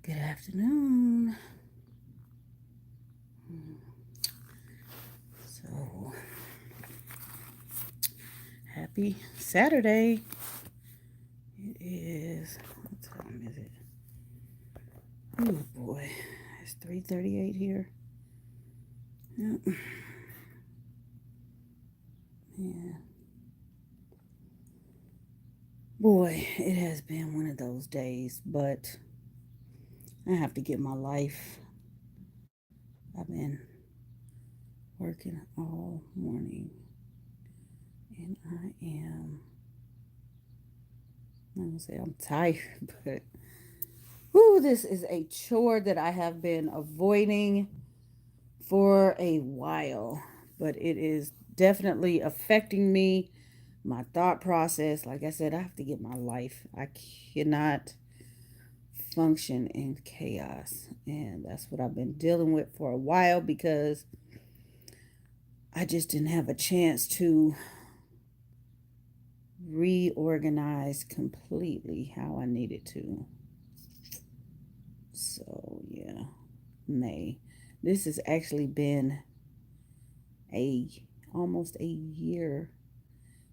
Good afternoon. So, happy Saturday. It is, what time is it? Oh boy, it's 3:38 here. Yep. Yeah. Boy, it has been one of those days, but I have to get my life. I've been working all morning and I'm gonna say I'm tired, but whoo, this is a chore that I have been avoiding for a while, but it is definitely affecting me, my thought process. Like I said, I have to get my life. I cannot function in chaos, and that's what I've been dealing with for a while because I just didn't have a chance to reorganize completely how I needed to. So, yeah, May. This has actually been a almost a year,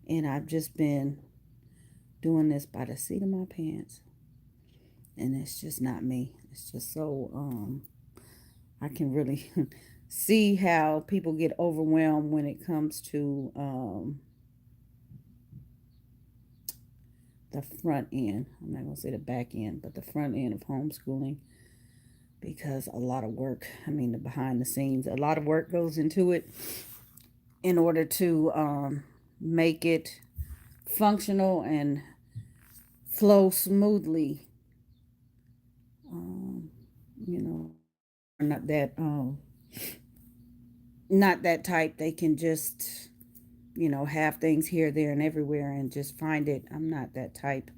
and I've just been doing this by the seat of my pants, and it's just not me. It's just so I can really see how people get overwhelmed when it comes to the front end. I'm not gonna say the back end, but the front end of homeschooling, because a lot of work, I mean the behind the scenes, a lot of work goes into it in order to make it functional and flow smoothly. Um, you know, not that not that type. They can just, have things here, there, and everywhere and just find it. I'm not that type.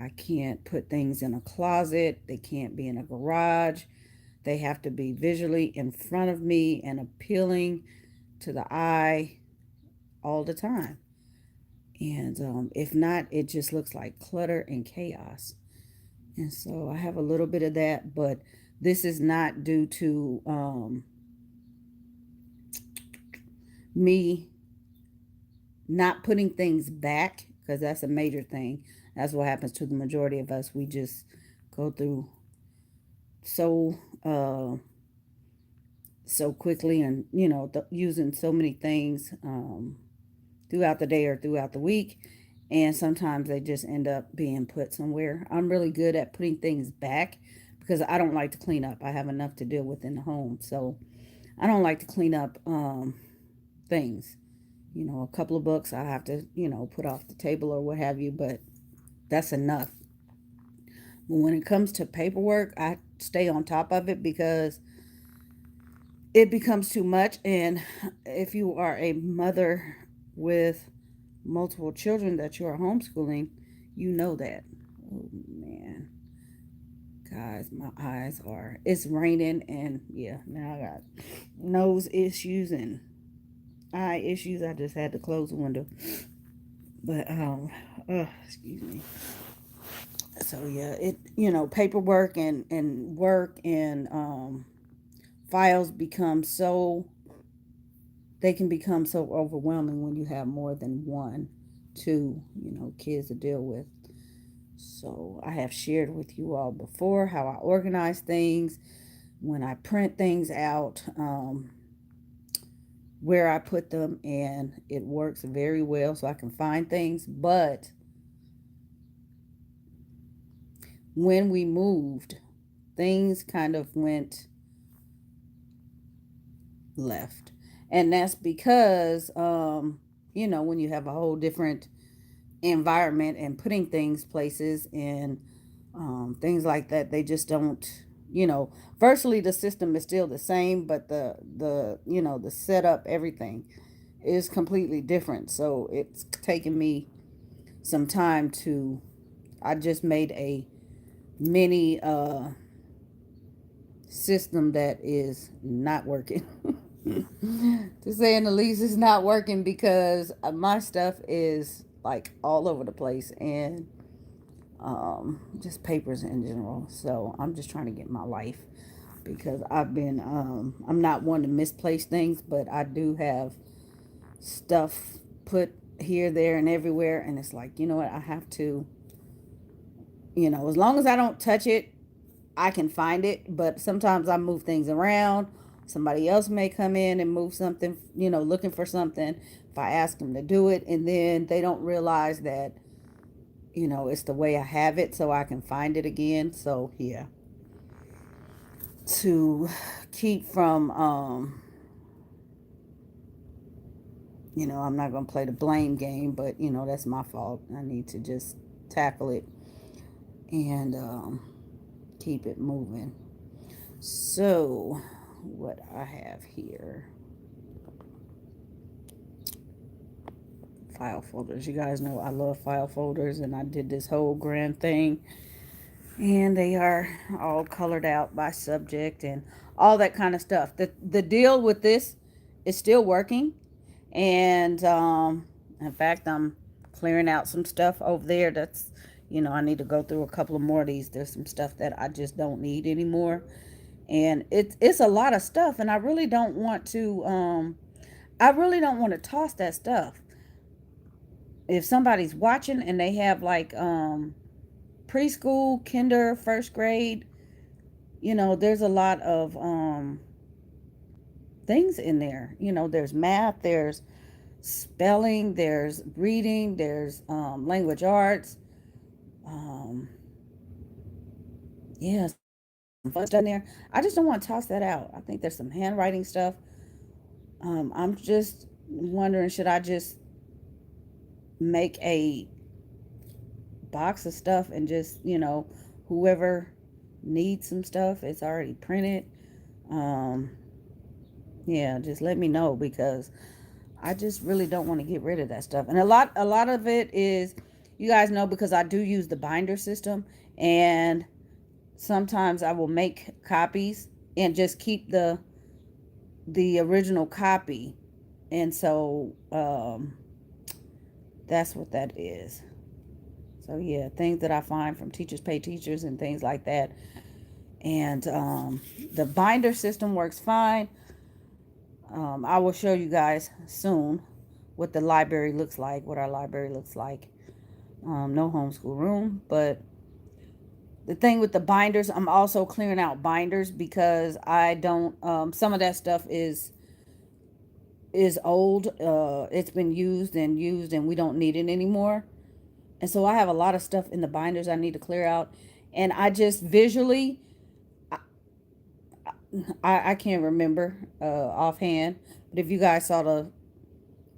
I can't put things in a closet. They can't be in a garage. They have to be visually in front of me and appealing to the eye all the time. And if not, it just looks like clutter and chaos. And so I have a little bit of that, but this is not due to me not putting things back, because that's a major thing. That's what happens to the majority of us. We just go through so so quickly, and using so many things throughout the day or throughout the week, and sometimes they just end up being put somewhere. I'm really good at putting things back because I don't like to clean up. I have enough to deal with in the home, so I don't like to clean up things. A couple of books I have to, put off the table or what have you, but that's enough. But when it comes to paperwork, I stay on top of it because it becomes too much. And if you are a mother with multiple children that you are homeschooling, you know that. Oh, man. Guys, my eyes are. It's raining, and yeah, now I got nose issues and eye issues. I just had to close the window. But excuse me. So yeah, paperwork and work and files become so they can become so overwhelming when you have more than one, two, kids to deal with. So I have shared with you all before how I organize things, when I print things out, where I put them, and it works very well so I can find things. But when we moved, things kind of went left. And that's because, when you have a whole different environment and putting things places and things like that, they just don't, virtually the system is still the same, but the setup, everything is completely different. So it's taken me some time to, I just made a mini system that is not working. To say in the least, it's not working because my stuff is like all over the place, and just papers in general. So I'm just trying to get my life because I've been, I'm not one to misplace things, but I do have stuff put here, there, and everywhere. And it's like, you know what? I have to, as long as I don't touch it, I can find it. But sometimes I move things around. Somebody else may come in and move something, looking for something. If I ask them to do it, and then they don't realize that, it's the way I have it so I can find it again. So, yeah. To keep from, I'm not going to play the blame game, but, that's my fault. I need to just tackle it and keep it moving. So, what I have here, file folders. You guys know I love file folders, and I did this whole grand thing, and they are all colored out by subject and all that kind of stuff. The deal with this is still working, and in fact, I'm clearing out some stuff over there. That's, I need to go through a couple of more of these. There's some stuff that I just don't need anymore, and it's a lot of stuff, and I really don't want to toss that stuff. If somebody's watching and they have like preschool, kinder, first grade, there's a lot of things in there. There's math, there's spelling, there's reading, there's language arts. Um, yeah, some fun stuff in there. I just don't want to toss that out. I think there's some handwriting stuff. I'm just wondering, should I just make a box of stuff and just, whoever needs some stuff, it's already printed. Um, yeah, just let me know because I just really don't want to get rid of that stuff. And a lot of it is, you guys know, because I do use the binder system, and sometimes I will make copies and just keep the original copy. And so that's what that is. So yeah, things that I find from Teachers Pay Teachers and things like that. And the binder system works fine. I will show you guys soon what the library looks like, what our library looks like. No homeschool room, but the thing with the binders, I'm also clearing out binders because I don't, some of that stuff is old. It's been used and we don't need it anymore. And so I have a lot of stuff in the binders I need to clear out. And I just visually, I can't remember offhand, but if you guys saw the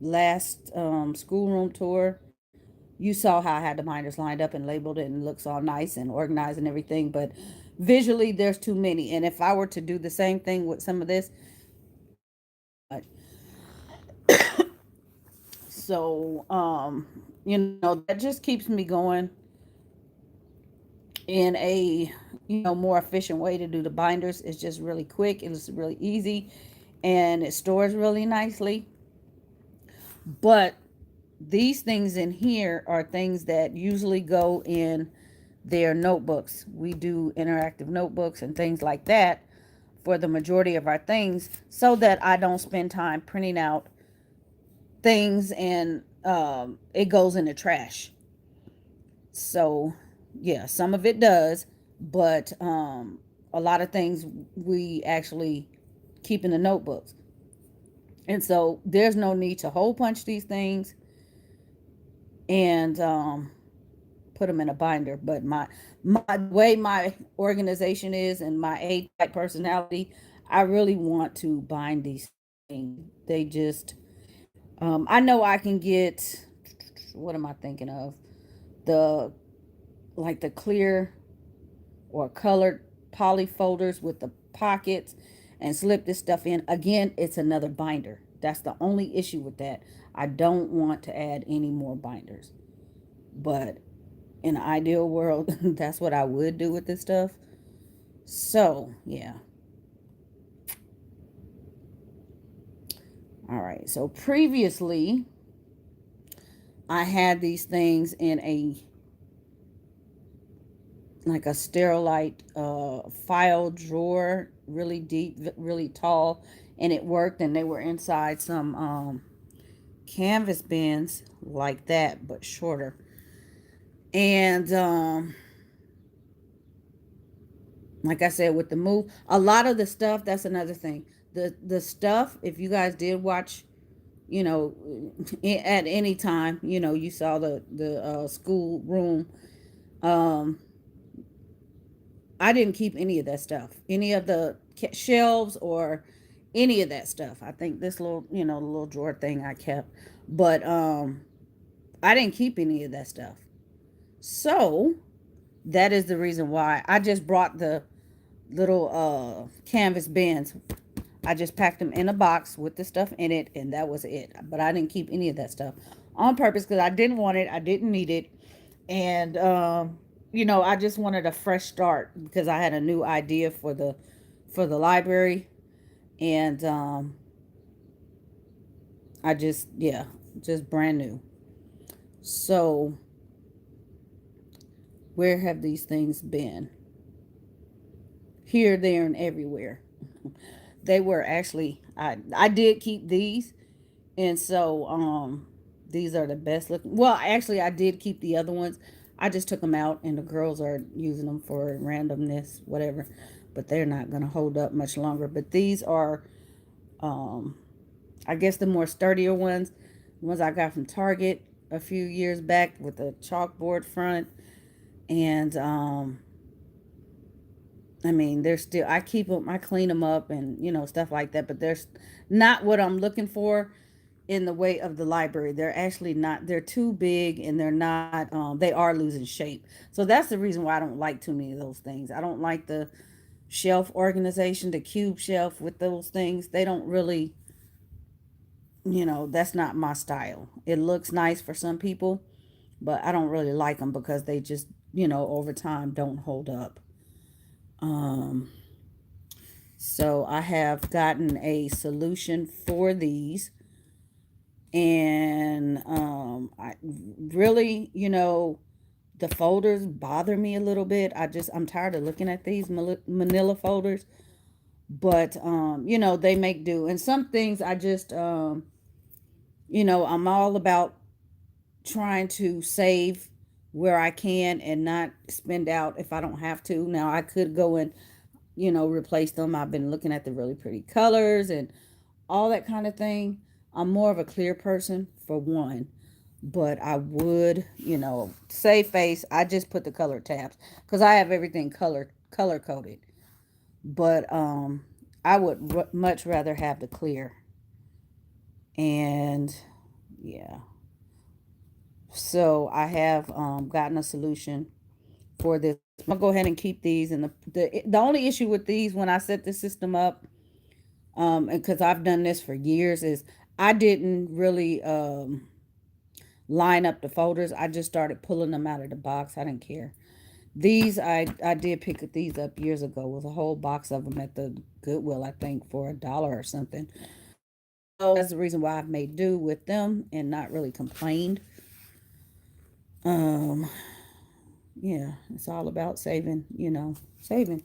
last schoolroom tour, you saw how I had the binders lined up and labeled it, and it looks all nice and organized and everything. But visually, there's too many. And if I were to do the same thing with some of this, so that just keeps me going in a more efficient way to do the binders. It's just really quick. It's really easy, and it stores really nicely. But these things in here are things that usually go in their notebooks. We do interactive notebooks and things like that for the majority of our things, so that I don't spend time printing out things and it goes in the trash. So yeah, some of it does, but a lot of things we actually keep in the notebooks. And so there's no need to hole punch these things and put them in a binder. But my way my organization is and my A type personality, I really want to bind these things. They just, I know I can get, what am I thinking of? The, like the clear or colored poly folders with the pockets, and slip this stuff in. Again, it's another binder. That's the only issue with that. I don't want to add any more binders. But in an ideal world, that's what I would do with this stuff. So, yeah. All right. So previously, I had these things in a like a Sterilite file drawer, really deep, really tall, and it worked. And they were inside some canvas bins like that, but shorter. And like I said, with the move, a lot of the stuff. That's another thing. The stuff. If you guys did watch, you know, at any time, you know, you saw the school room. Um, I didn't keep any of that stuff, any of the shelves or any of that stuff. I think this little, you know, the little drawer thing I kept, but I didn't keep any of that stuff. So that is the reason why I just brought the little canvas bins. I just packed them in a box with the stuff in it, and that was it. But I didn't keep any of that stuff on purpose because I didn't want it. I didn't need it, and you know, I just wanted a fresh start because I had a new idea for the library, and I just yeah, just brand new. So where have these things been? Here, there, and everywhere. They were actually I did keep these, and so these are the best looking. Well, actually, I did keep the other ones. I just took them out, and the girls are using them for randomness, whatever. But they're not gonna hold up much longer. But these are, um, I guess, the more sturdier ones. The ones I got from Target a few years back with the chalkboard front, and I mean, they're still. I keep them. I clean them up, and you know, stuff like that. But there's not what I'm looking for in the way of the library. They're actually not. They're too big, and they're not. They are losing shape. So that's the reason why I don't like too many of those things. I don't like the shelf organization, the cube shelf with those things. They don't really. You know, that's not my style. It looks nice for some people, but I don't really like them because they just, you know, over time don't hold up. Um, so I have gotten a solution for these, and I really, you know, the folders bother me a little bit. I'm tired of looking at these manila folders, but you know, they make do. And some things I just you know, I'm all about trying to save where I can and not spend out if I don't have to. Now I could go and, you know, replace them. I've been looking at the really pretty colors and all that kind of thing. I'm more of a clear person for one, but I would, you know, save face. I just put the color tabs because I have everything color coded. But I would much rather have the clear. And yeah, so I have gotten a solution for this. I'm gonna go ahead and keep these. And the only issue with these when I set the system up, and because I've done this for years, is I didn't really line up the folders. I just started pulling them out of the box. I didn't care. These I did pick these up years ago. It was a whole box of them at the Goodwill, I think, for $1 or something. So that's the reason why I've made do with them and not really complained. Um, yeah, it's all about saving, you know, saving.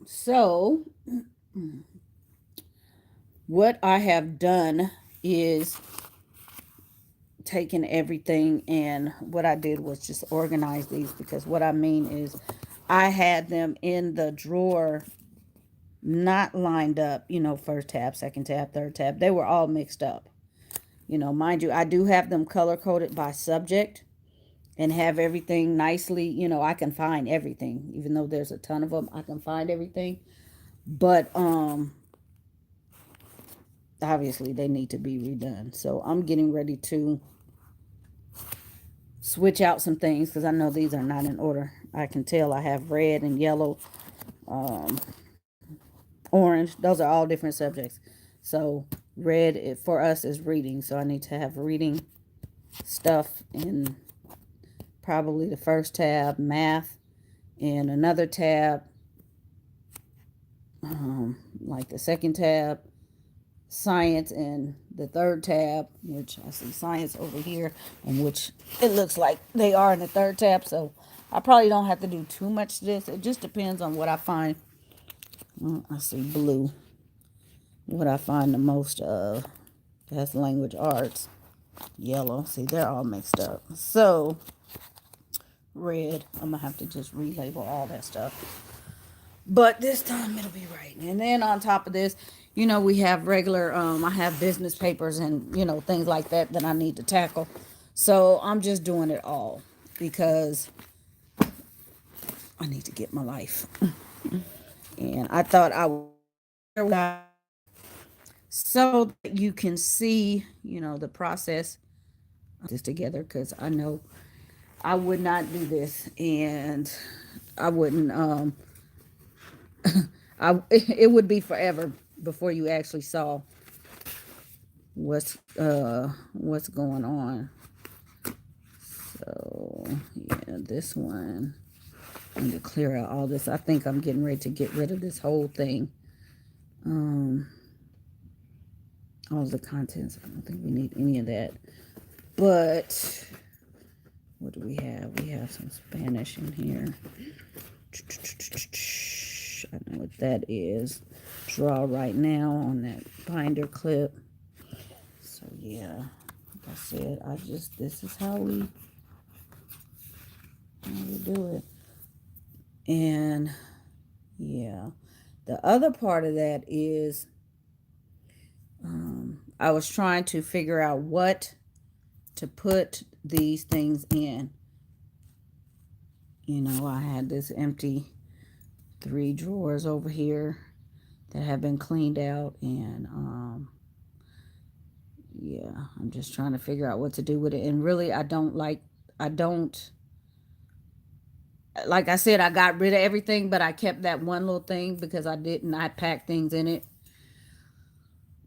So what I have done is taken everything, and what I did was just organize these because what I mean is I had them in the drawer not lined up, you know, first tab, second tab, third tab. They were all mixed up. You know, mind you, I do have them color coded by subject and have everything nicely, you know, I can find everything. Even though there's a ton of them, I can find everything. But obviously they need to be redone. So I'm getting ready to switch out some things because I know these are not in order. I can tell I have red and yellow, um, orange. Those are all different subjects. So red for us is reading. So I need to have reading stuff in probably the first tab, math in another tab, like the second tab, science in the third tab, which I see science over here, and which it looks like they are in the third tab. So I probably don't have to do too much of this. It just depends on what I find. I see blue. What I find the most of. That's language arts. Yellow. See, they're all mixed up. So, red. I'm going to have to just relabel all that stuff. But this time it'll be right. And then on top of this, we have regular, I have business papers and, things like that I need to tackle. So I'm just doing it all because I need to get my life. And I thought I would so that you can see, the process this together because I know I would not do this and I wouldn't it would be forever before you actually saw what's going on. So yeah, this one I need to clear out all this. I think I'm getting ready to get rid of this whole thing. All the contents. I don't think we need any of that. But what do we have? We have some Spanish in here. I know what that is. Draw right now on that binder clip. So yeah, like I said, this is how we do it. And yeah, the other part of that is I was trying to figure out what to put these things in. I had this empty 3 drawers over here that have been cleaned out, and yeah, I'm just trying to figure out what to do with it. And really, I don't like I said, I got rid of everything, but I kept that one little thing because I packed things in it.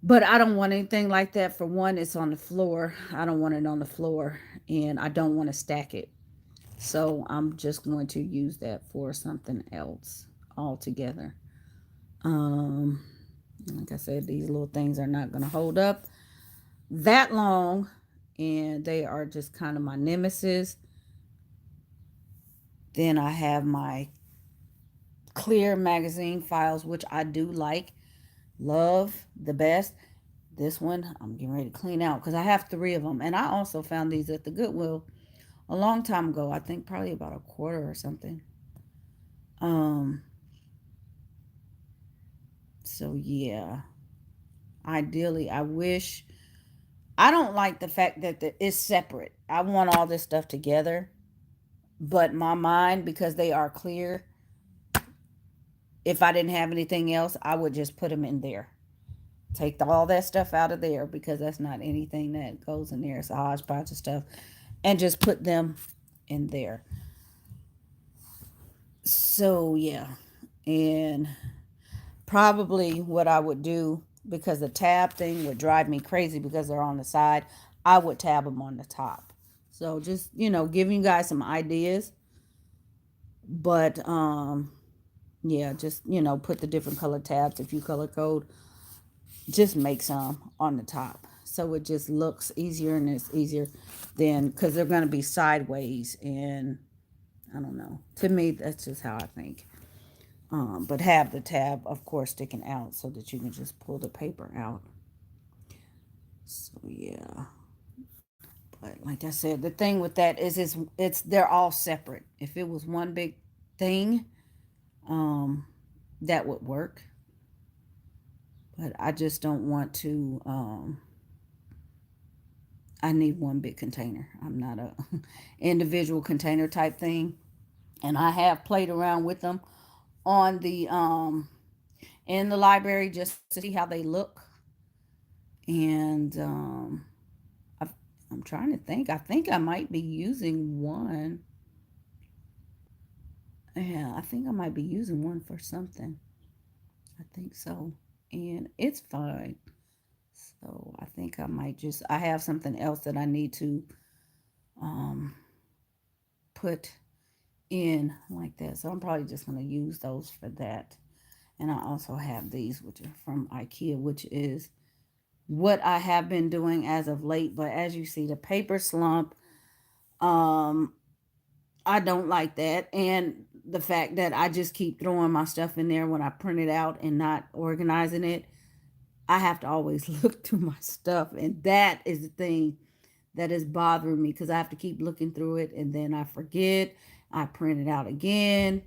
But I don't want anything like that. For one, it's on the floor. I don't want it on the floor, and I don't want to stack it. So I'm just going to use that for something else altogether. Like I said, these little things are not going to hold up that long, and they are just kind of my nemesis. Then I have my clear magazine files, which I do love the best. This one I'm getting ready to clean out because I have 3 of them, and I also found these at the Goodwill a long time ago. I think probably about a quarter or something. So yeah, ideally I don't like the fact that it's separate. I want all this stuff together, but my mind, because they are clear, if I didn't have anything else, I would just put them in there. Take all that stuff out of there because that's not anything that goes in there. It's a hodgepodge of stuff, and just put them in there. So yeah, and probably what I would do, because the tab thing would drive me crazy because they're on the side, I would tab them on the top. So just, giving you guys some ideas. But yeah, just, put the different color tabs if you color code. Just make some on the top. So it just looks easier, and it's easier than, because they're going to be sideways, and I don't know. To me, that's just how I think. But have the tab, of course, sticking out so that you can just pull the paper out. So yeah. But like I said, the thing with that is they're all separate. If it was one big thing, that would work. But I just don't want to. I need one big container. I'm not a individual container type thing, and I have played around with them on the in the library just to see how they look. And I'm trying to think. I think I might be using one. Yeah, I think I might be using one for something. I think so. And it's fine. So I think I have something else that I need to um, put in like that. So I'm probably just going to use those for that. And I also have these, which are from IKEA, which is what I have been doing as of late. But as you see, the paper slump, um, I don't like that. And the fact that I just keep throwing my stuff in there when I print it out and not organizing it, I have to always look through my stuff. And that is the thing that is bothering me because I have to keep looking through it and then I forget. I print it out again.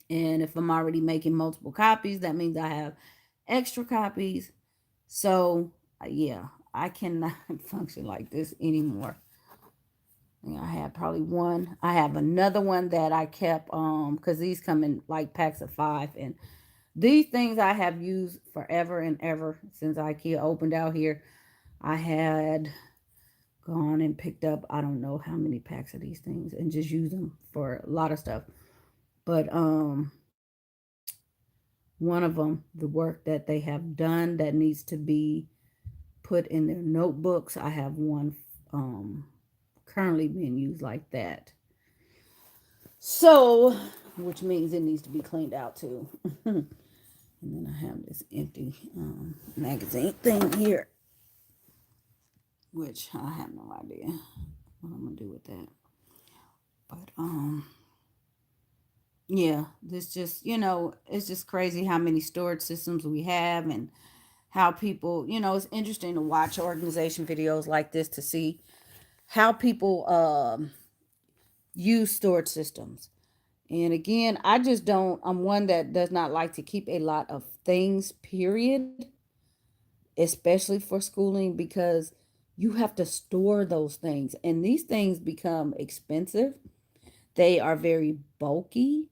And if I'm already making multiple copies, that means I have extra copies. So, yeah, I cannot function like this anymore. Yeah, I have probably one. I have another one that I kept because these come in like packs of 5, and these things I have used forever and ever since IKEA opened out here. I had gone and picked up I don't know how many packs of these things and just use them for a lot of stuff. But one of them, the work that they have done that needs to be put in their notebooks, I have one um currently being used like that. So, which means it needs to be cleaned out too. And then I have this empty magazine thing here, which I have no idea what I'm gonna do with that. But yeah, this just it's just crazy how many storage systems we have and how people it's interesting to watch organization videos like this to see how people use storage systems. And again, I just don't, I'm one that does not like to keep a lot of things, period, especially for schooling, because you have to store those things. And these things become expensive. They are very bulky.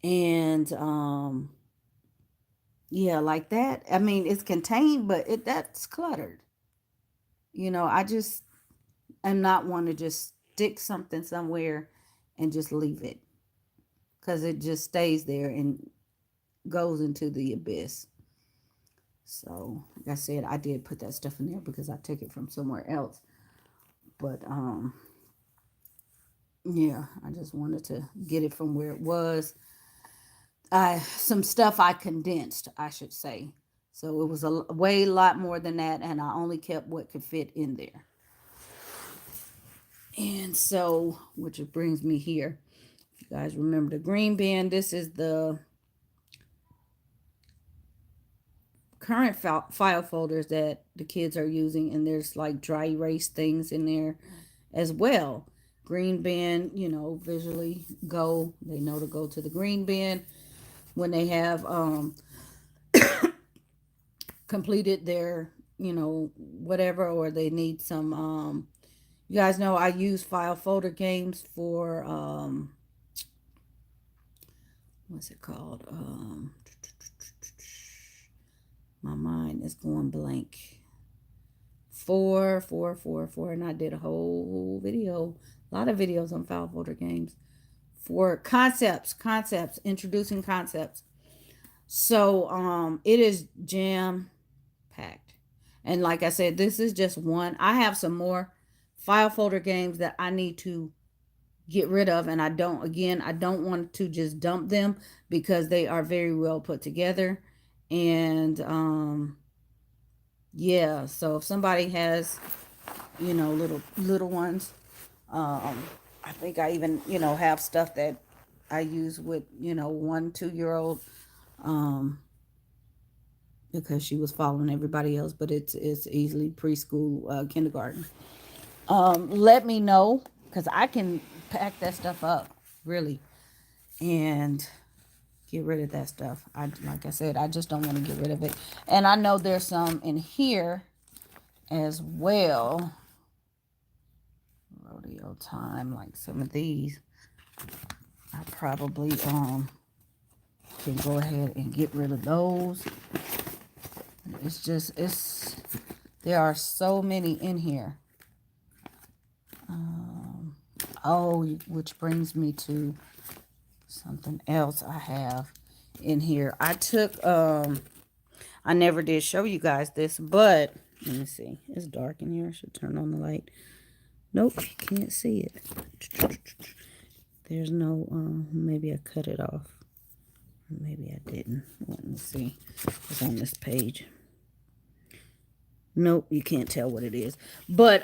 And yeah, like that. I mean, it's contained, but that's cluttered. I just am not one to just stick something somewhere and just leave it because it just stays there and goes into the abyss. So, like I said, I did put that stuff in there because I took it from somewhere else. But yeah, I just wanted to get it from where it was. Some stuff I condensed, I should say. So it was a way lot more than that, and I only kept what could fit in there. And so, which brings me here. If you guys remember the green bin, this is the current file folders that the kids are using, and there's like dry erase things in there as well. Green bin, visually they know to go to the green bin when they have completed their whatever, or they need some you guys know I use file folder games for what's it called, my mind is going blank. Four, and I did a whole video, a lot of videos on file folder games for concepts, introducing concepts. So it is jam packed. And like I said, this is just one. I have some more file folder games that I need to get rid of, and I don't want to just dump them because they are very well put together. And yeah, so if somebody has little ones, I think I even have stuff that I use with 1-2 year old, because she was following everybody else, but it's easily preschool, kindergarten. Let me know because I can pack that stuff up really and get rid of that stuff. Like I said, I just don't want to get rid of it. And I know there's some in here as well. Rodeo time, like some of these, I probably can go ahead and get rid of those. There are so many in here. Which brings me to something else I have in here. I took, I never did show you guys this, but let me see. It's dark in here. I should turn on the light. Nope, you can't see it. There's no, maybe I cut it off. Maybe I didn't. Let me see. It's on this page. Nope, you can't tell what it is. But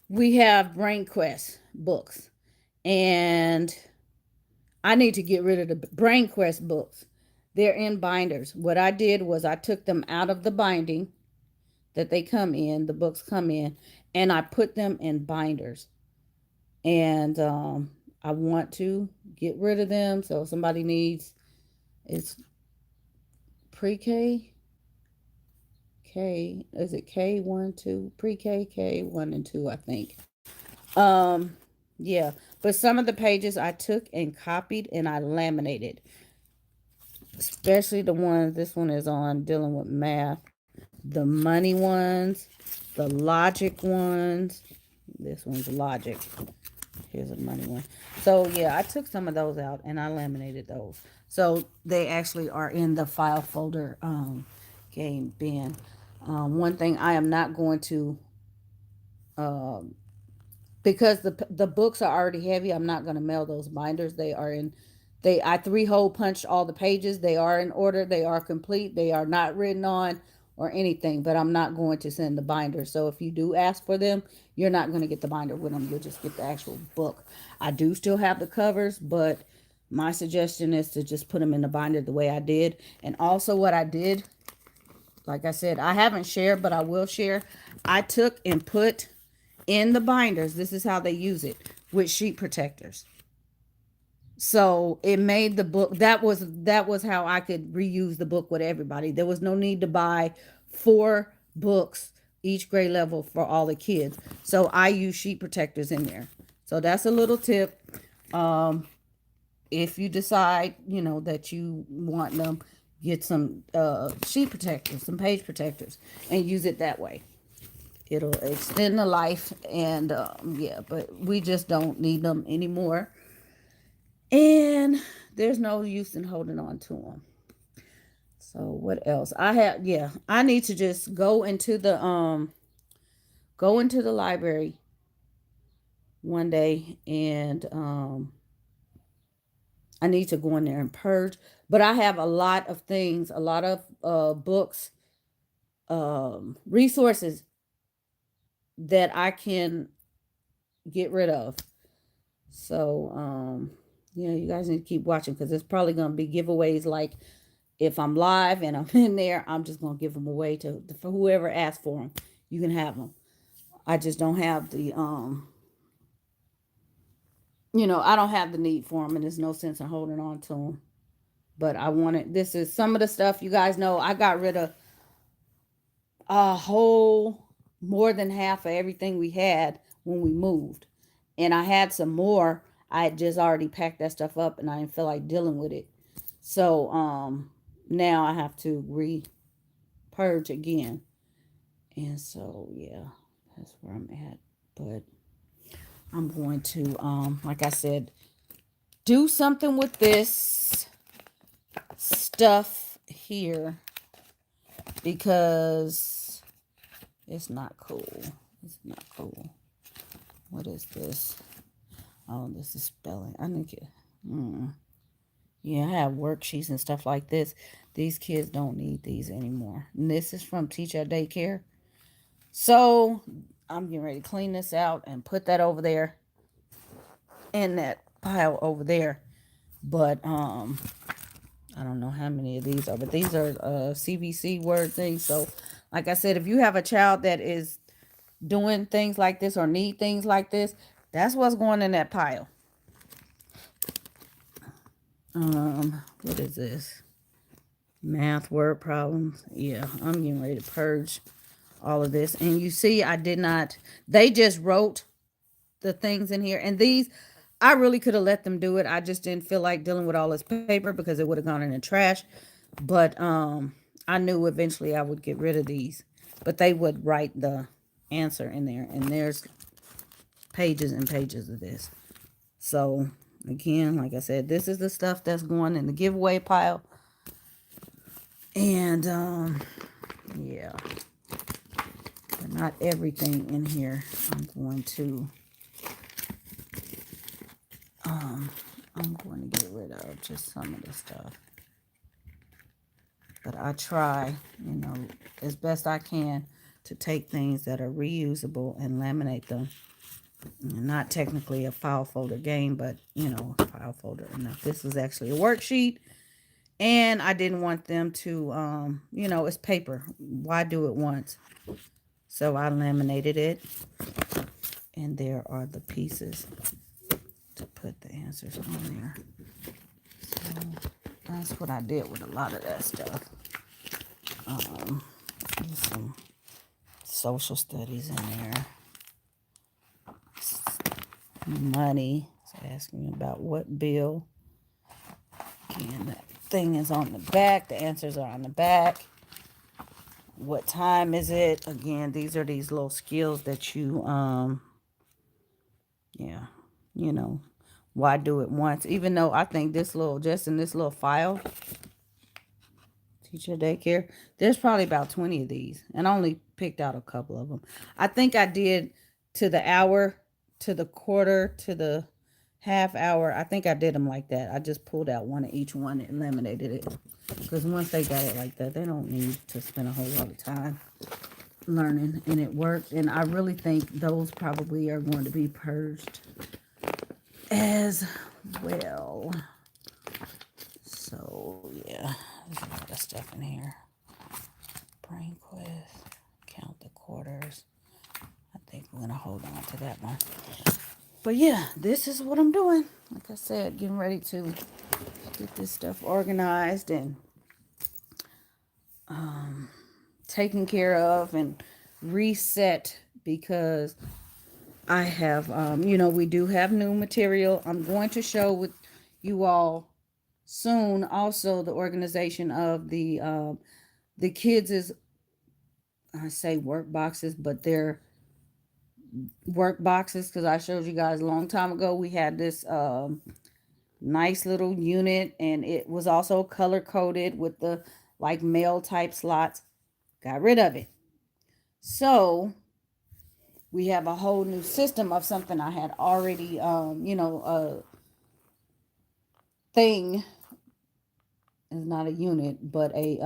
we have Brain Quest. books. And I need to get rid of the Brain Quest books. They're in binders. What I did was I took them out of the binding that they come in, the books come in, and I put them in binders. And I want to get rid of them. So if somebody needs, it's pre-K, K, is it K1, 2, pre-K, K1 and 2, I think. Yeah, but some of the pages I took and copied and I laminated, especially the ones, this one is on dealing with math, the money ones, the logic ones. This one's logic. Here's a money one. So yeah, I took some of those out and I laminated those. So they actually are in the file folder game bin. One thing I am not going to um, because the books are already heavy. I'm not going to mail those binders. They are in. I 3-hole punched all the pages. They are in order. They are complete. They are not written on or anything. But I'm not going to send the binder. So if you do ask for them, you're not going to get the binder with them. You'll just get the actual book. I do still have the covers, but my suggestion is to just put them in the binder the way I did. And also what I did, like I said, I haven't shared, but I will share. I took and put in the binders, this is how they use it, with sheet protectors. So it made the book, that was how I could reuse the book with everybody. There was no need to buy 4 books each grade level for all the kids. So I use sheet protectors in there. So that's a little tip. If you decide, that you want them, get some sheet protectors, some page protectors, and use it that way. It'll extend the life, and yeah, but we just don't need them anymore. And there's no use in holding on to them. So what else? I need to just go into the library one day, and I need to go in there and purge. But I have a lot of things, a lot of books, resources that I can get rid of. So, yeah, you guys need to keep watching because there's probably going to be giveaways. Like if I'm live and I'm in there, I'm just going to give them away for whoever asks for them. You can have them. I just don't have the, I don't have the need for them, and there's no sense in holding on to them. But I wanted, this is some of the stuff you guys know. I got rid of a whole, more than half of everything we had when we moved. And I had some more. I had just already packed that stuff up and I didn't feel like dealing with it. So now I have to purge again. And so yeah, that's where I'm at. But I'm going to like I said, do something with this stuff here because it's not cool. It's not cool. What is this? Oh, this is spelling. I think it. Yeah, I have worksheets and stuff like this. These kids don't need these anymore. And this is from Teacher Daycare. So I'm getting ready to clean this out and put that over there in that pile over there. But I don't know how many of these are, but these are CBC word things. So like I said, if you have a child that is doing things like this or need things like this, that's what's going in that pile. What is this? Math word problems. Yeah, I'm getting ready to purge all of this. And you see, they just wrote the things in here. And these, I really could have let them do it. I just didn't feel like dealing with all this paper because it would have gone in the trash. But I knew eventually I would get rid of these. But they would write the answer in there. And there's pages and pages of this. So again, like I said, this is the stuff that's going in the giveaway pile. And yeah, but not everything in here I'm going to get rid of, just some of the stuff. But I try, as best I can to take things that are reusable and laminate them Not technically a file folder game, but a file folder. Now, this was actually a worksheet, and I didn't want them to, it's paper. Why do it once? So I laminated it, and there are the pieces to put the answers on there. So that's what I did with a lot of that stuff. There's some social studies in there. Money. It's asking about what bill. Again, that thing is on the back. The answers are on the back. What time is it? Again, these are these little skills that you, yeah, you know, why do it once? Even though I think just in this little file, teacher daycare, there's probably about 20 of these. And I only picked out a couple of them. I think I did to the hour, to the quarter, to the half hour. I think I did them like that. I just pulled out one of each one and eliminated it. Because once they got it like that, they don't need to spend a whole lot of time learning. And it worked. And I really think those probably are going to be purged as well. So, yeah. There's a lot of stuff in here. Brain quiz. Count the quarters. I think we're going to hold on to that one. But yeah, this is what I'm doing. Like I said, getting ready to get this stuff organized and taken care of and reset, because I have, we do have new material. I'm going to share with you all soon also the organization of the kids' is, I say work boxes, but they're work boxes, because I showed you guys a long time ago. We had this nice little unit, and it was also color coded with the like mail type slots. Got rid of it. So we have a whole new system of something I had already, a thing is not a unit, but I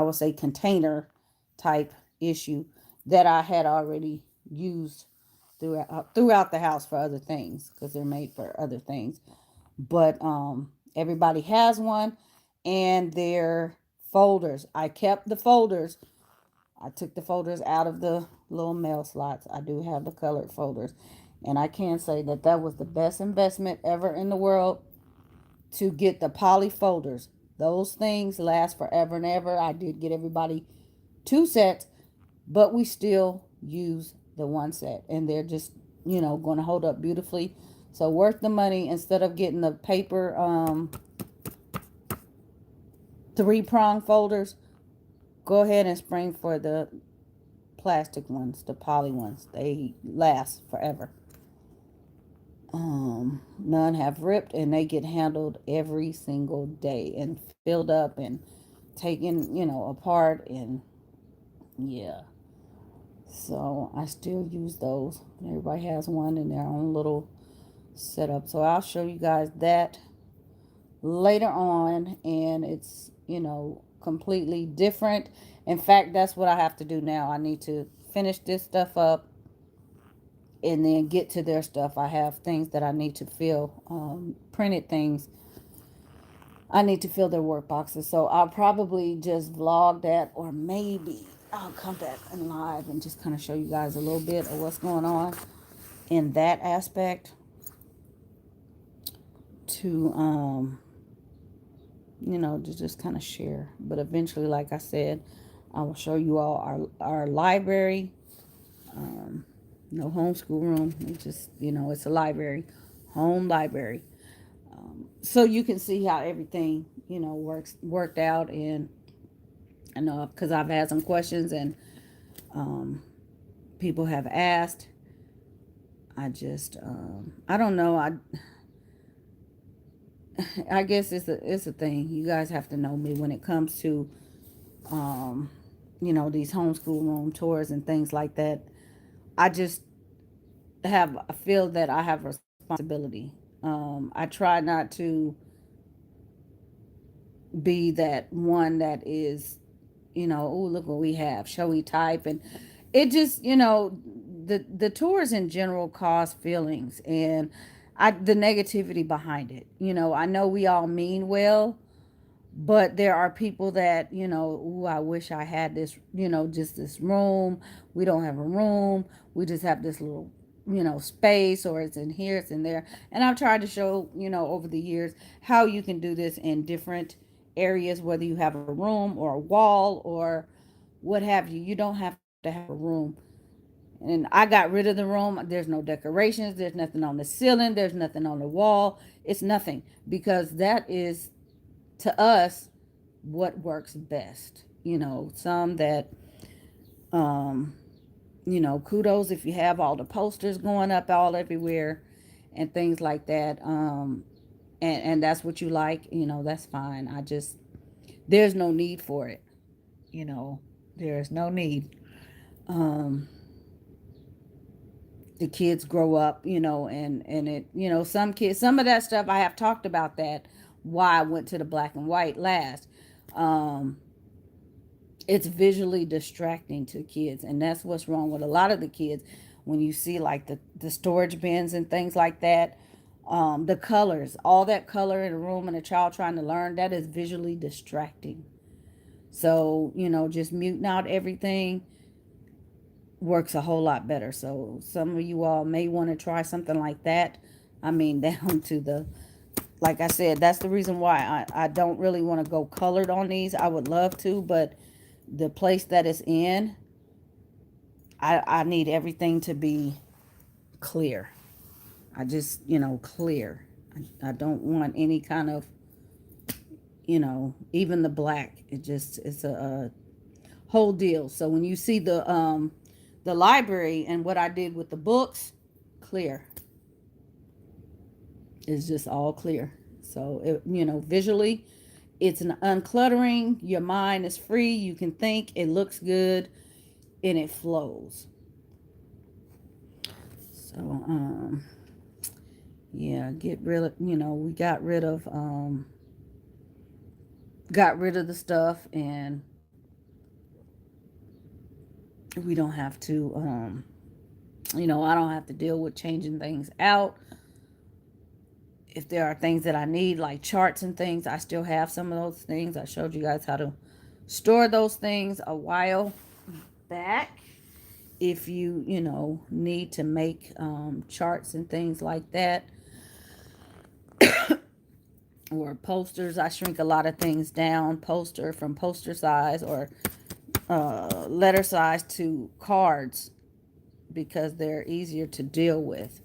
would say container type issue that I had already used throughout the house for other things, because they're made for other things. But everybody has one, and their folders. I kept the folders. I took the folders out of the little mail slots. I do have the colored folders. And I can say that that was the best investment ever in the world, to get the poly folders. Those things last forever and ever. I did get everybody 2 sets, but we still use the 1 set. And they're just, going to hold up beautifully. So worth the money. Instead of getting the paper 3-prong folders, go ahead and spring for the plastic ones, the poly ones. They last forever. None have ripped, and they get handled every single day and filled up and taken, apart. And yeah, so I still use those. Everybody has one in their own little setup. So I'll show you guys that later on, and it's, completely different. In fact, that's what I have to do now. I need to finish this stuff up and then get to their stuff. I have things that I need to fill, printed things. I need to fill their work boxes. So I'll probably just vlog that, or maybe I'll come back and live and just kind of show you guys a little bit of what's going on in that aspect, to to just kind of share. But eventually, like I said, I will show you all our library. No homeschool room. It's just, it's a library, home library. So you can see how everything, worked out. And I know, because I've had some questions, and people have asked. I don't know. I guess it's a thing. You guys have to know me when it comes to, these homeschool room tours and things like that. I just I feel that I have responsibility. I try not to be that one that is, oh, look what we have. Shall we type? And it just, the tours in general cause feelings, and the negativity behind it. I know we all mean well, but there are people that, ooh, I wish I had this, just this room. We don't have a room. We just have this little, space, or it's in here, it's in there. And I've tried to show, over the years how you can do this in different areas, whether you have a room or a wall or what have you. You don't have to have a room. And I got rid of the room. There's no decorations. There's nothing on the ceiling. There's nothing on the wall. It's nothing, because that is, to us, what works best. Some that, um, kudos if you have all the posters going up all everywhere and things like that. And that's what you like, that's fine. There's no need for it. You know, there's no need. Um, the kids grow up, and it, some kids, some of that stuff I have talked about, that why I went to the black and white last. Um, it's visually distracting to kids, and that's what's wrong with a lot of the kids. When you see like the storage bins and things like that, the colors, all that color in a room and a child trying to learn, that is visually distracting. So, just muting out everything works a whole lot better. So some of you all may want to try something like that. I mean, down to the, like I said, that's the reason why I don't really want to go colored on these. I would love to, but the place that it's in, I need everything to be clear. I just, clear. I don't want any kind of, even the black. It's a whole deal. So when you see the library and what I did with the books, clear. It's just all clear. So visually, it's an uncluttering. Your mind is free. You can think. It looks good, and it flows. So yeah, get rid of, we got rid of the stuff, and we don't have to, I don't have to deal with changing things out. If there are things that I need, like charts and things, I still have some of those things. I showed you guys how to store those things a while back. If you, need to make charts and things like that, or posters, I shrink a lot of things down, from poster size, or letter size, to cards, because they're easier to deal with,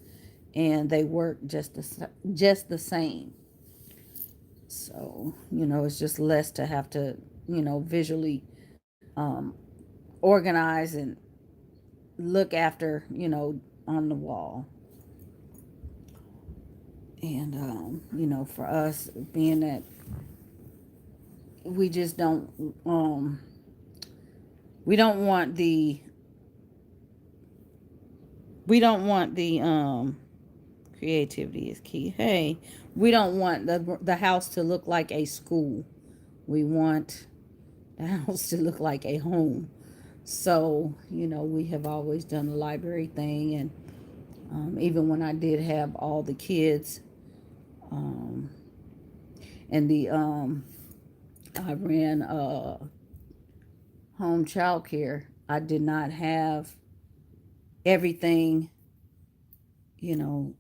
and they work just the same. So, it's just less to have to, visually organize and look after, on the wall. And, for us, being that we just don't, we don't want the, creativity is key. Hey, we don't want the house to look like a school. We want the house to look like a home. So, we have always done the library thing. And even when I did have all the kids, um, and I ran home child care, I did not have everything,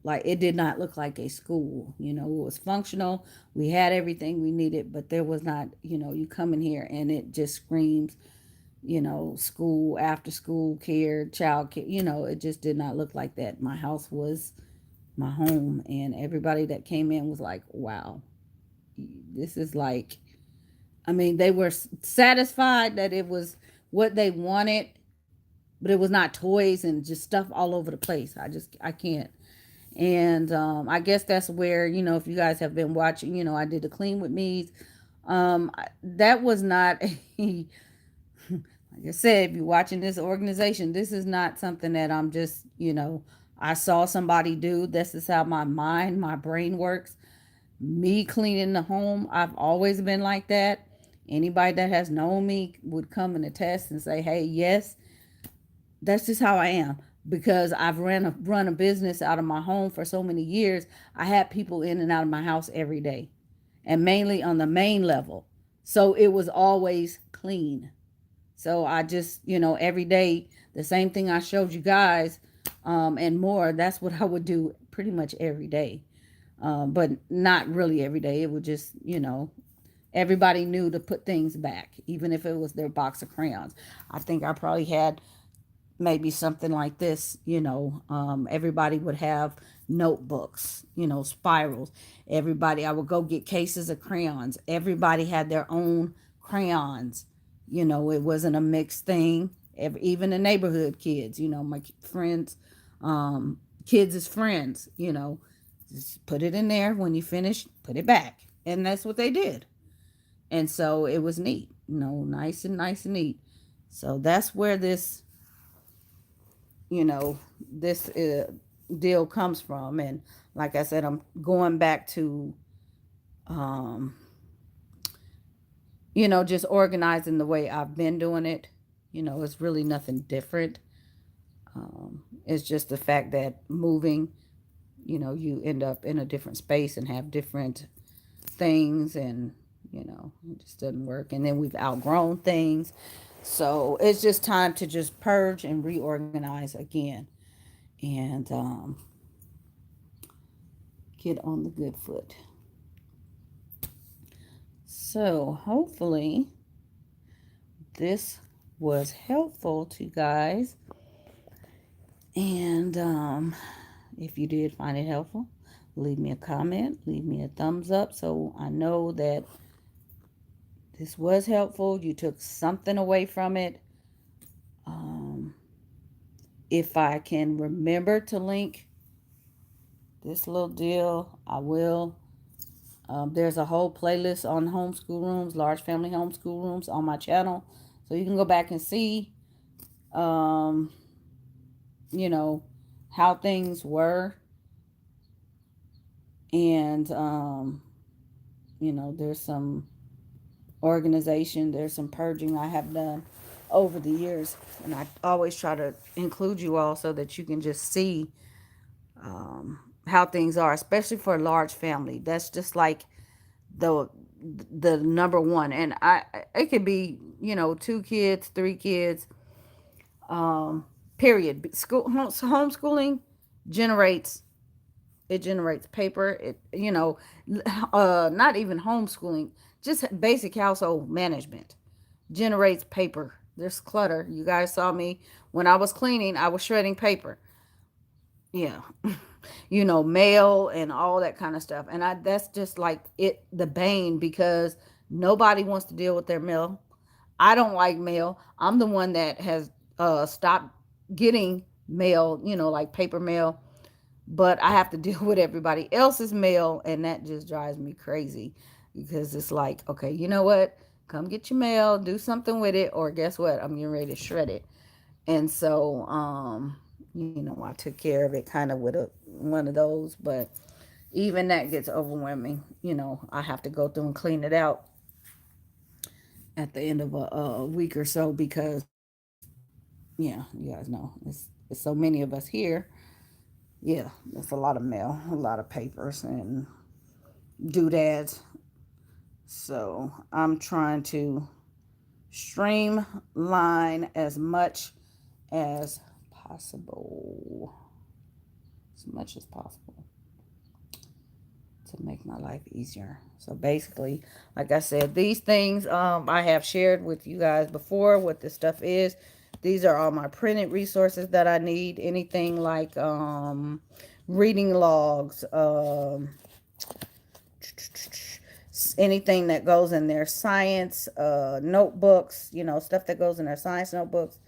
like it did not look like a school. It was functional. We had everything we needed, but there was not, you come in here and it just screams, school, after school care, child care. It just did not look like that. My house was my home, and everybody that came in was like, wow, this is like, I mean, they were satisfied that it was what they wanted, but it was not toys and just stuff all over the place. I can't. And I guess that's where, if you guys have been watching, I did the clean with me. That was not a, like I said, if you're watching this organization, this is not something that I'm just, I saw somebody do. This is how my brain works. Me cleaning the home, I've always been like that. Anybody that has known me would come and attest and say, hey, yes, that's just how I am. because I've run a business out of my home for so many years. I had people in and out of my house every day, and mainly on the main level. So it was always clean. So I just, every day, the same thing I showed you guys, and more, that's what I would do pretty much every day. But not really every day. It would just, everybody knew to put things back, even if it was their box of crayons. I think I probably had maybe something like this, everybody would have notebooks, spirals. Everybody, I would go get cases of crayons. Everybody had their own crayons. It wasn't a mixed thing. Even the neighborhood kids, my friends, kids as friends, just put it in there. When you finish, put it back. And that's what they did. And so it was neat, nice and neat. So that's where this deal comes from. And like I said, I'm going back to, um, just organizing the way I've been doing it. It's really nothing different. It's just the fact that moving, you end up in a different space and have different things, and, it just doesn't work. And then we've outgrown things. So it's just time to just purge and reorganize again, and get on the good foot. So hopefully this was helpful to you guys. And if you did find it helpful, leave me a comment, leave me a thumbs up so I know that this was helpful. You took something away from it. Um, if I can remember to link this little deal, I will. There's a whole playlist on homeschool rooms, large family homeschool rooms on my channel. So you can go back and see, um, you know, how things were. And, there's some organization, there's some purging I have done over the years. And I always try to include you all so that you can just see, how things are, especially for a large family. That's just like the the number one. And it could be, 2 kids, 3 kids, period. Homeschooling generates, it generates paper. It, not even homeschooling, just basic household management generates paper. There's clutter. You guys saw me when I was cleaning, I was shredding paper. Yeah. Mail and all that kind of stuff. And that's just like the bane, because nobody wants to deal with their mail. I don't like mail. I'm the one that has stopped getting mail, like paper mail, but I have to deal with everybody else's mail, and that just drives me crazy, because it's like, okay, you know what? Come get your mail, do something with it, or guess what? I'm getting ready to shred it. And so, I took care of it kind of with one of those, but even that gets overwhelming. I have to go through and clean it out at the end of a week or so, because, yeah, you guys know it's so many of us here. Yeah, it's a lot of mail, a lot of papers and doodads. So I'm trying to streamline as much as possible, as much as possible, to make my life easier. So basically, like I said, these things, I have shared with you guys before what this stuff is. These are all my printed resources that I need. Anything like reading logs, anything that goes in their science notebooks, stuff that goes in their science notebooks.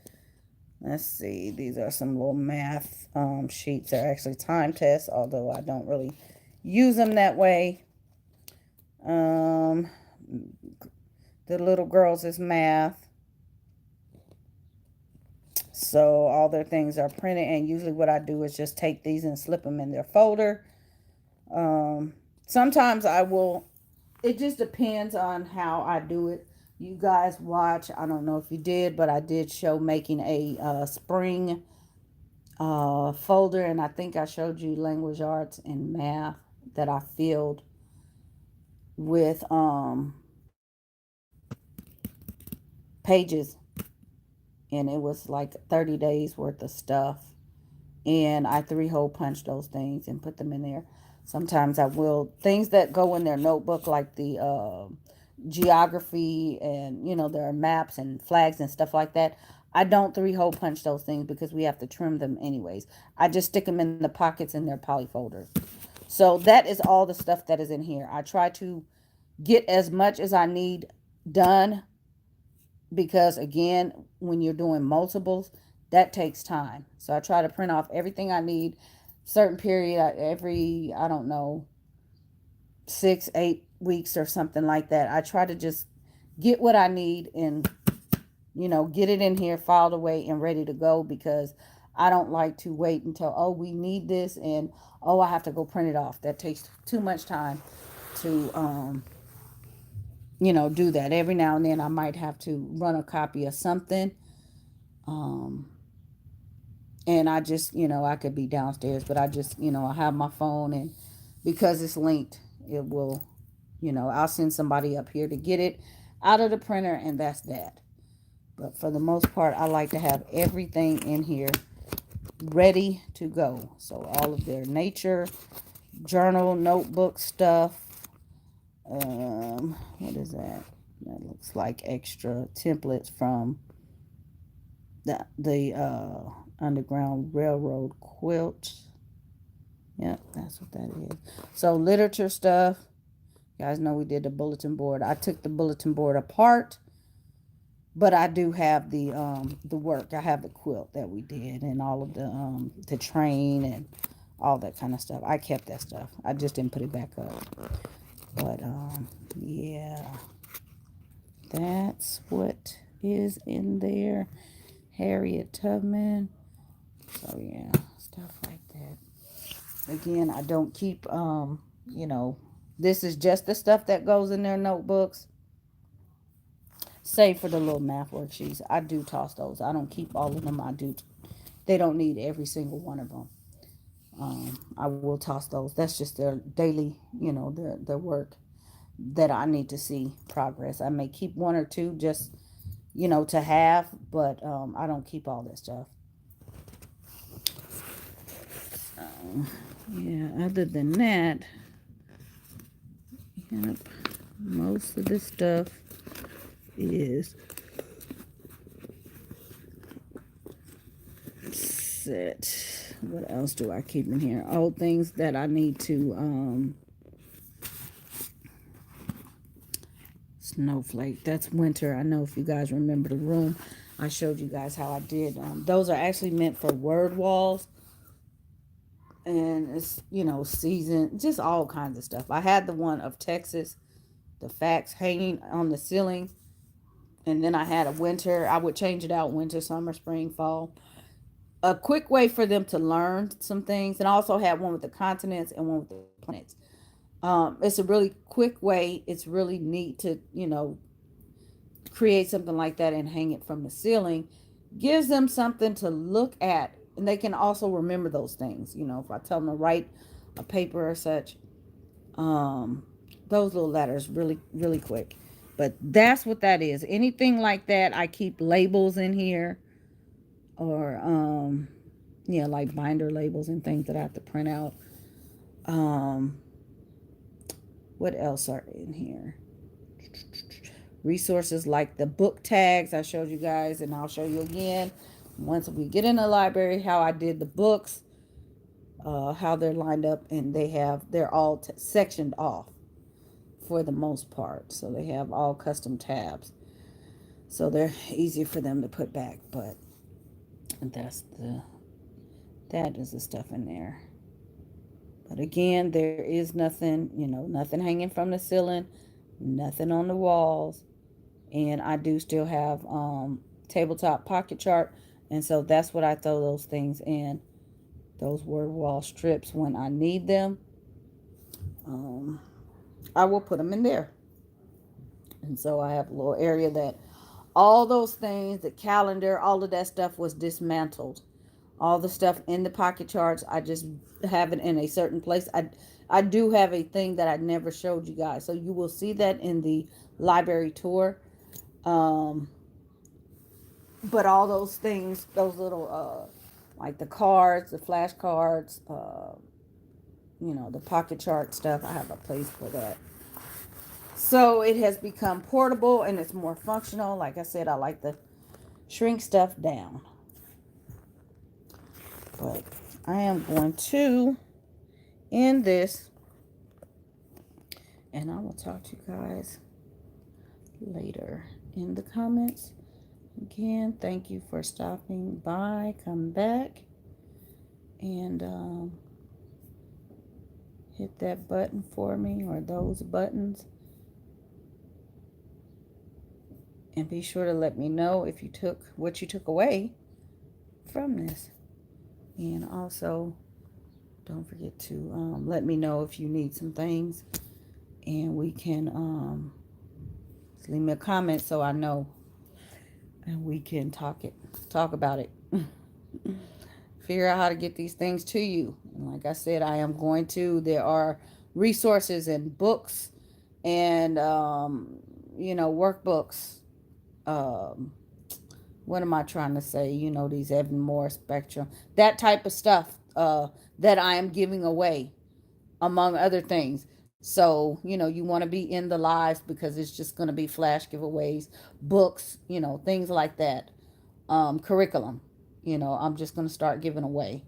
Let's see, these are some little math sheets. They're actually time tests, although I don't really use them that way. The little girls is math. So all their things are printed, and usually what I do is just take these and slip them in their folder. Sometimes I will, it just depends on how I do it. You guys watch, I don't know if you did, but I did show making a spring folder, and I think I showed you language arts and math that I filled with pages, and it was like 30 days worth of stuff, and I three-hole punched those things and put them in there. Sometimes I will things that go in their notebook, like the geography, and there are maps and flags and stuff like that. I don't three-hole punch those things because we have to trim them anyways. I just stick them in the pockets in their poly folders. So that is all the stuff that is in here. I try to get as much as I need done, because again, when you're doing multiples, that takes time. So I try to print off everything I need, certain period, every, I don't know, 6 8 weeks or something like that. I try to just get what I need and get it in here, filed away and ready to go, because I don't like to wait until, oh, we need this, and oh, I have to go print it off. That takes too much time to do that. Every now and then I might have to run a copy of something. Um, and I just, I could be downstairs, but I just, I have my phone, and because it's linked, it will, I'll send somebody up here to get it out of the printer, and that's that. But for the most part, I like to have everything in here ready to go. So all of their nature, journal, notebook stuff. What is that? That looks like extra templates from the Underground Railroad quilt. Yep, that's what that is. So literature stuff. You guys know we did the bulletin board. I took the bulletin board apart, but I do have the work. I have the quilt that we did, and all of the train and all that kind of stuff. I kept that stuff. I just didn't put it back up. But yeah, that's what is in there. Harriet Tubman. So yeah, stuff like that. Again, I don't keep this is just the stuff that goes in their notebooks. Save for the little math worksheets. I do toss those. I don't keep all of them. I do. They don't need every single one of them. I will toss those. That's just their daily, their work that I need to see progress. I may keep one or two just, to have, but I don't keep all that stuff. Yeah, other than that, yep, most of this stuff is set. What else do I keep in here? Old things that I need to snowflake. That's winter. I know if you guys remember the room, I showed you guys how I did. Those are actually meant for word walls. And it's, season, just all kinds of stuff. I had the one of Texas, the facts hanging on the ceiling. And then I had a winter. I would change it out: winter, summer, spring, fall. A quick way for them to learn some things. And I also had one with the continents and one with the planets. It's a really quick way. It's really neat to, create something like that and hang it from the ceiling. Gives them something to look at, and they can also remember those things. If I tell them to write a paper or such, those little letters really, really quick. But that's what that is. Anything like that, I keep labels in here, or yeah, like binder labels and things that I have to print out. Um, what else are in here? Resources like the book tags I showed you guys, and I'll show you again once we get in the library how I did the books, how they're lined up, and they're all sectioned off for the most part. So they have all custom tabs, so they're easier for them to put back. But that is the stuff in there. But again, there is nothing, nothing hanging from the ceiling, nothing on the walls. And I do still have tabletop pocket chart. And so that's what I throw those things in, those word wall strips, when I need them. I will put them in there. And so I have a little area that all those things, the calendar, all of that stuff was dismantled All the stuff in the pocket charts, I just have it in a certain place. I do have a thing that I never showed you guys, so you will see that in the library tour. Um, but all those things, those little like the cards, the flashcards, the pocket chart stuff, I have a place for that. So it has become portable and it's more functional. Like I said, I like to shrink stuff down. But I am going to end this, and I will talk to you guys later in the comments. Again, thank you for stopping by. Come back and hit that button for me, or those buttons. And be sure to let me know if you took what you took away from this. And also, don't forget to let me know if you need some things. And we can leave me a comment so I know. And we can talk about it. Figure out how to get these things to you. And like I said, I am going to. There are resources and books and workbooks. Um, what am I trying to say? These Evan Moore Spectrum, that type of stuff that I am giving away, among other things. So, you want to be in the lives because it's just going to be flash giveaways, books, things like that. Curriculum, I'm just going to start giving away.